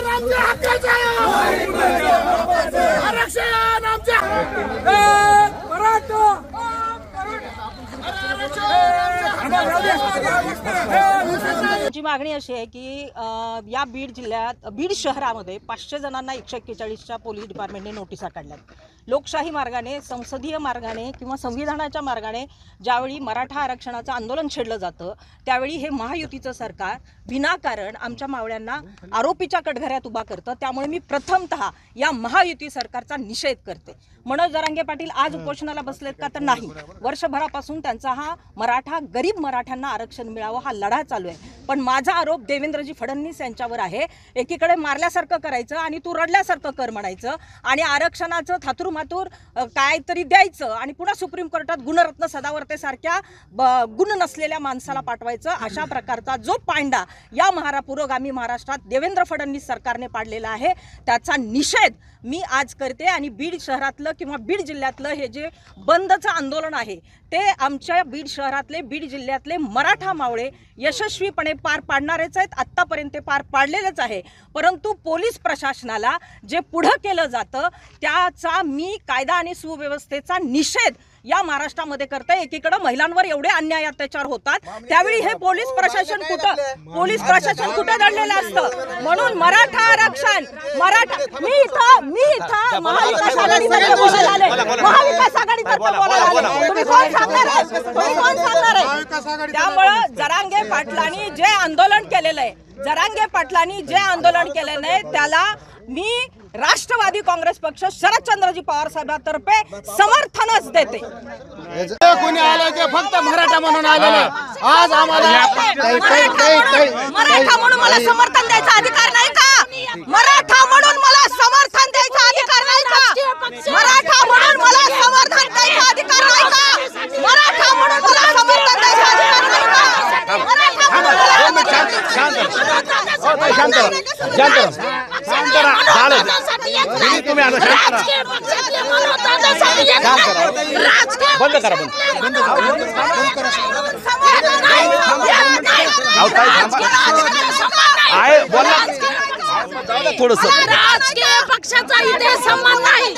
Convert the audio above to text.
आमच्या हक्काचं आहे, आरक्षण आमच्या मराठा जी मागणी अशी आहे की या बीड जिल्ह्यात बीड शहरामध्ये 500 जणांना 141च्या पोलीस डिपार्टमेंटने नोटिसा काढल्यात। लोकशाही मार्गाने, संसदीय मार्गाने किंवा संविधानाच्या मार्गाने ज्यावेळी मराठा आरक्षणाचं आंदोलन छेडलं जातं त्यावेळी हे महायुतीचं सरकार विनाकारण आमच्या मावळ्यांना आरोपीच्या कटघऱ्यात उभा करतं। त्यामुळे मी प्रथमतः या महायुती सरकारचा निषेध करते। मनोज जरांगे पाटील आज उपोषणाला बसलेत का? तर नाही, वर्षभरापासून त्यांचा हा मराठा गरीब मराठ्यांना आरक्षण मिळावं हा लढा चालू आहे। पण माझा आरोप देवेंद्रजी फडणवीस यांच्यावर आहे। एकीकडे मारल्यासारखं करायचं आणि तू रडल्यासारखं कर म्हणायचं आणि आरक्षणाचं थातुरमातुर काहीतरी द्यायचं आणि पुन्हा सुप्रीम कोर्टात गुणरत्न सदावर्तेसारख्या गुण नसलेल्या माणसाला पाठवायचं। अशा प्रकारचा जो पांडा या पुरोगामी महाराष्ट्रात देवेंद्र फडणवीस सरकारने पाडलेला आहे त्याचा निषेध मी आज करते। आणि बीड शहरातलं किंवा बीड जिल्ह्यातलं हे जे बंदचं आंदोलन आहे ते आमच्या बीड शहरातले, बीड जिल्ह्यातले मराठा मावळे यशस्वीपणे पार पाडणारेच आहेत। आत्तापर्यंत पार पाडलेलेच आहे। परंतु पोलीस प्रशासनाला जे पुढं केलं जातं त्याचा मी कायदा आणि सुव्यवस्थेचा निषेध या महाराष्ट्रामध्ये करते। एकीकडे महिलांवर एवढे अन्याय अत्याचार होतात त्यावेळी हे पोलीस प्रशासन कुठं दडलेलं असतं। म्हणून मराठा आरक्षण, मी इथं महाविकास आघाडीतर्फे बोलायला आले, महाविकास आघाडीतर्फे बोलायला आले। तुम्ही कोण सांगणार आहे? त्यामुळे जरांगे पाटलांनी जे आंदोलन केलेलं आहे, त्याला मी राष्ट्रवादी काँग्रेस पक्ष शरदचंद्रजी पवार साहेबांतर्फे समर्थनच देते। कोणी आलं ते फक्त मराठा म्हणून आलेले, आज आम्हाला मराठा म्हणून मला समर्थन द्यायचा अधिकार नाही का? मराठा म्हणून मला समर्थन द्यायचा अधिकार नाही का? मराठा म्हणून मला समर्थन द्यायचा अधिकार नाही का? मराठा म्हणून मला समर्थन द्यायचा अधिकार नाही का? मराठा म्हणून बंद करा आहे बोला थोडस राजकीय पक्षाचा इथे संबंध नाही।